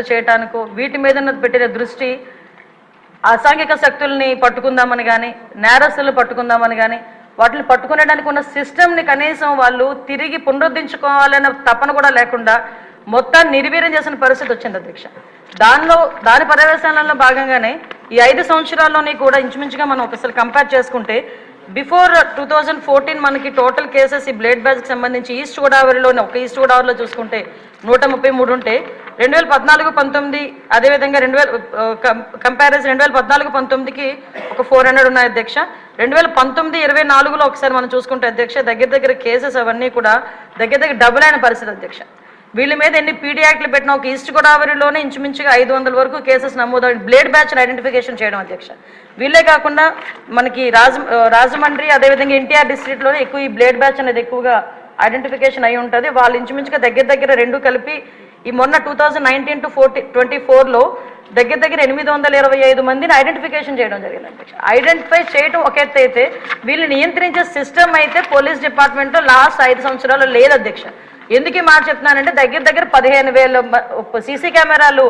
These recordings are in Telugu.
చేయటానికో వీటి మీద పెట్టిన దృష్టి అసాంఘిక శక్తుల్ని పట్టుకుందామని కానీ నేరస్తులు పట్టుకుందామని కానీ వాటిని పట్టుకునేడానికి ఉన్న సిస్టమ్ని కనీసం వాళ్ళు తిరిగి పునరుద్ధరించుకోవాలనే తపన కూడా లేకుండా మొత్తాన్ని నిర్వీర్యం చేసిన పరిస్థితి వచ్చింది అధ్యక్ష. దాని పర్యవేక్షణలో భాగంగానే ఈ 5 సంవత్సరాల్లోని కూడా ఇంచుమించుగా మనం ఒకసారి కంపేర్ చేసుకుంటే బిఫోర్ 2014 మనకి టోటల్ కేసెస్ ఈ బ్లేడ్ బ్యాచ్కి సంబంధించి ఈస్ట్ గోదావరిలోనే ఒక ఈస్ట్ గోదావరిలో చూసుకుంటే 133 ఉంటే 2014-19 అదేవిధంగా కంపారిజన్ 2014-19కి ఒక 400 ఉన్నాయి అధ్యక్ష. 2019-24లో ఒకసారి మనం చూసుకుంటే అధ్యక్ష దగ్గర కేసెస్ అవన్నీ కూడా దగ్గర డబుల్ అయిన పరిస్థితి అధ్యక్ష. వీళ్ళ మీద ఎన్ని పీడీ యాక్ట్లు పెట్టినా ఒక ఈస్ట్ గోదావరిలోనే ఇంచుమించుగా 500 వరకు కేసెస్ నమోదవుతాయి బ్లేడ్ బ్యాచ్ని ఐడెంటిఫికేషన్ చేయడం అధ్యక్ష. వీళ్ళే కాకుండా మనకి రాజమండ్రి అదేవిధంగా ఎన్టీఆర్ డిస్ట్రిక్ట్లోనే ఎక్కువ ఈ బ్లేడ్ బ్యాచ్ అనేది ఎక్కువగా ఐడెంటిఫికేషన్ అయి ఉంటుంది. వాళ్ళు ఇంచుమించుగా దగ్గర రెండు కలిపి ఈ మొన్న 2019-24లో దగ్గర 825 మందిని ఐడెంటిఫికేషన్ చేయడం జరిగింది అధ్యక్ష. ఐడెంటిఫై చేయడం ఒక ఎత్తు అయితే వీళ్ళు నియంత్రించే సిస్టమ్ అయితే పోలీస్ డిపార్ట్మెంట్లో లాస్ట్ 5 సంవత్సరాలు లేదు అధ్యక్ష. ఎందుకు ఈ మాట చెప్తున్నానంటే దగ్గర 15,000 సీసీ కెమెరాలు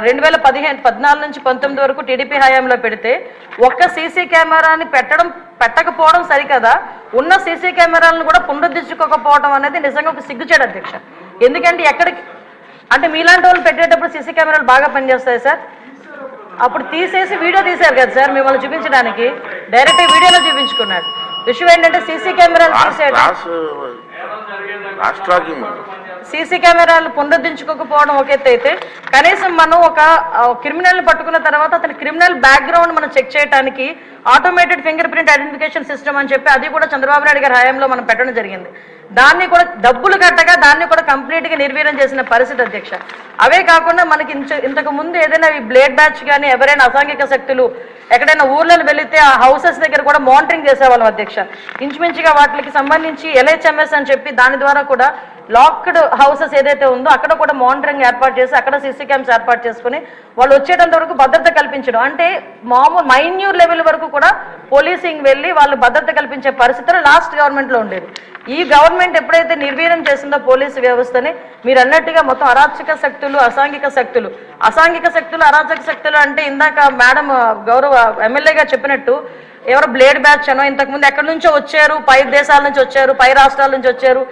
2014-19 వరకు టీడీపీ హయాంలో పెడితే ఒక్క సీసీ కెమెరాని పెట్టకపోవడం సరికదా ఉన్న సీసీ కెమెరాలను కూడా పునరుద్ధరించుకోకపోవడం అనేది నిజంగా ఒక సిగ్గుచేడు అధ్యక్ష. ఎందుకంటే ఎక్కడికి అంటే మీలాంటి వాళ్ళు పెట్టేటప్పుడు సీసీ కెమెరాలు బాగా పనిచేస్తాయి సార్. అప్పుడు తీసేసి వీడియో తీశారు కదా సార్ మిమ్మల్ని చూపించడానికి, డైరెక్ట్ వీడియోలో చూపించుకున్నాడు. విషయం ఏంటంటే సీసీ కెమెరాలు సీసీ కెమెరాలు పునరుద్ధరించుకోకపోవడం ఒక ఎత్తు అయితే కనీసం మనం ఒక క్రిమినల్ని పట్టుకున్న తర్వాత అతని క్రిమినల్ బ్యాక్గ్రౌండ్ మనం చెక్ చేయడానికి automated finger print identification system అని చెప్పి అది కూడా చంద్రబాబు నాయుడు గారి హయాంలో మనం పెట్టడం జరిగింది. దాన్ని కూడా డబ్బులు కట్టగా దాన్ని కూడా కంప్లీట్గా నిర్వీర్యం చేసిన పరిస్థితి అధ్యక్ష. అవే కాకుండా మనకి ఇంతకు ముందు ఏదైనా ఈ బ్లేడ్ బ్యాచ్ కానీ ఎవరైనా అసాంఘిక శక్తులు ఎక్కడైనా ఊర్లను వెళితే ఆ హౌసెస్ దగ్గర కూడా మానిటరింగ్ చేసేవాళ్ళం అధ్యక్ష. ఇంచుమించుగా వాటికి సంబంధించి LHMS అని చెప్పి దాని ద్వారా కూడా లాక్డ్ హౌసెస్ ఏదైతే ఉందో అక్కడ కూడా మానిటరింగ్ ఏర్పాటు చేసి అక్కడ సీసీ క్యామ్స్ ఏర్పాటు చేసుకుని వాళ్ళు వచ్చేటంత వరకు భద్రత కల్పించడం అంటే మామూలు మైన్యూర్ లెవెల్ వరకు కూడా పోలీసింగ్ వెళ్ళి వాళ్ళు భద్రత కల్పించే పరిస్థితులు లాస్ట్ గవర్నమెంట్లో ఉండేది. ఈ గవర్నమెంట్ ఎప్పుడైతే నిర్వీర్యం చేసిందో పోలీసు వ్యవస్థని మీరు అన్నట్టుగా మొత్తం అరాచక శక్తులు అసాంఘిక శక్తులు అరాచక శక్తులు అంటే ఇందాక మేడం గౌరవ ఎమ్మెల్యేగా చెప్పినట్టు ఎవరో బ్లేడ్ బ్యాచ్ అనో ఇంతకుముందు ఎక్కడి నుంచో వచ్చారు, పై దేశాల నుంచి వచ్చారు, పై రాష్ట్రాల నుంచి వచ్చారు,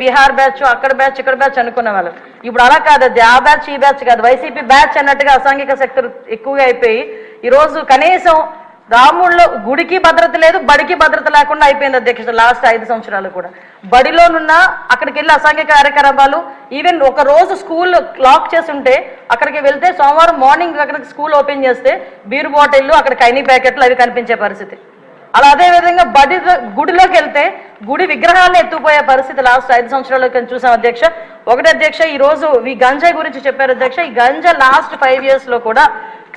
బీహార్ బ్యాచ్ అక్కడ బ్యాచ్ ఇక్కడ బ్యాచ్ అనుకునే వాళ్ళు. ఇప్పుడు అలా కాదు, అది ఆ బ్యాచ్ ఈ బ్యాచ్ కాదు, వైసీపీ బ్యాచ్ అన్నట్టుగా అసాంఘిక శక్తులు ఎక్కువగా అయిపోయి ఈరోజు కనీసం రాముల్లో గుడికి భద్రత లేదు, బడికి భద్రత లేకుండా అయిపోయింది అధ్యక్ష. లాస్ట్ 5 సంవత్సరాలు కూడా బడిలోనున్న అక్కడికి వెళ్ళి అసాంఘిక కార్యకలాపాలు ఈవెన్ ఒక రోజు స్కూల్ లాక్ చేసి ఉంటే అక్కడికి వెళ్తే సోమవారం మార్నింగ్ అక్కడికి స్కూల్ ఓపెన్ చేస్తే బీరు బాటిళ్ళు అక్కడ కైనీ ప్యాకెట్లు అవి కనిపించే పరిస్థితి. అలా అదేవిధంగా గుడిలోకి వెళ్తే గుడి విగ్రహాలను ఎత్తుకుపోయే పరిస్థితి లాస్ట్ 5 సంవత్సరాలు చూసాం అధ్యక్ష. ఒకటి అధ్యక్ష ఈరోజు ఈ గంజాయి గురించి చెప్పారు అధ్యక్ష. ఈ గంజా లాస్ట్ 5 yearsలో కూడా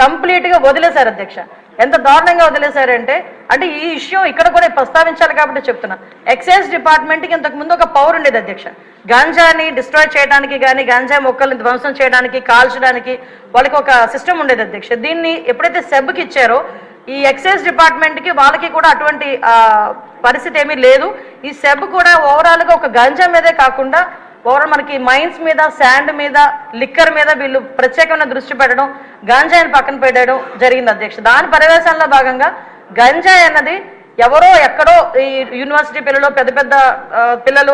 కంప్లీట్గా వదిలేశారు అధ్యక్ష. ఎంత దారుణంగా వదిలేశారంటే అంటే ఈ విషయం ఇక్కడ కూడా ప్రస్తావించాలి కాబట్టి చెప్తున్నా. ఎక్సైజ్ డిపార్ట్మెంట్కి ఇంతకుముందు ఒక పవర్ ఉండేది అధ్యక్ష. గాంజాని డిస్ట్రాయ్ చేయడానికి కానీ గాంజా మొక్కల్ని ధ్వంసం చేయడానికి కాల్చడానికి వాళ్ళకి ఒక సిస్టమ్ ఉండేది అధ్యక్ష. దీన్ని ఎప్పుడైతే సెబ్కి ఇచ్చారో ఈ ఎక్సైజ్ డిపార్ట్మెంట్కి వాళ్ళకి కూడా అటువంటి పరిస్థితి ఏమీ లేదు. ఈ సెబ్ కూడా ఓవరాల్గా ఒక గంజా మీదే కాకుండా ఓవరాల్ మనకి మైన్స్ మీద శాండ్ మీద లిక్కర్ మీద వీళ్ళు ప్రత్యేకమైన దృష్టి పెట్టడం గంజాయిని పక్కన పెట్టడం జరిగింది అధ్యక్ష. దాని పర్యవేక్షణలో భాగంగా గంజాయి అన్నది ఎవరో ఎక్కడో ఈ యూనివర్సిటీ పిల్లలు పెద్ద పిల్లలు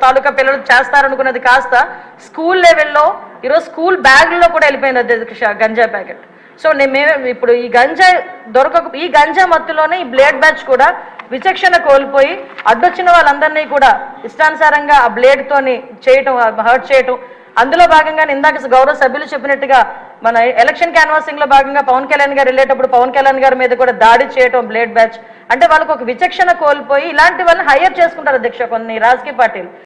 తాలూకా పిల్లలు చేస్తారనుకున్నది కాస్త స్కూల్ లెవెల్లో ఈరోజు స్కూల్ బ్యాగ్లో కూడా వెళ్ళిపోయింది అధ్యక్ష గంజాయి ప్యాకెట్. సో మేము ఇప్పుడు ఈ గంజా మత్తులోనే ఈ బ్లేడ్ బ్యాచ్ కూడా విచక్షణ కోల్పోయి అడ్డొచ్చిన వాళ్ళందరినీ కూడా ఇష్టానుసారంగా ఆ బ్లేడ్తోని చేయటం హర్ట్ చేయటం. అందులో భాగంగా ఇందాక గౌరవ సభ్యులు చెప్పినట్టుగా మన ఎలక్షన్ క్యాన్వాసింగ్లో భాగంగా పవన్ కళ్యాణ్ గారు వెళ్ళేటప్పుడు పవన్ కళ్యాణ్ గారి మీద కూడా దాడి చేయటం బ్లేడ్ బ్యాచ్ అంటే వాళ్ళకు ఒక విచక్షణ కోల్పోయి ఇలాంటి వాళ్ళని హైయర్ చేసుకుంటారు అధ్యక్ష కొన్ని రాజకీయ పార్టీలు.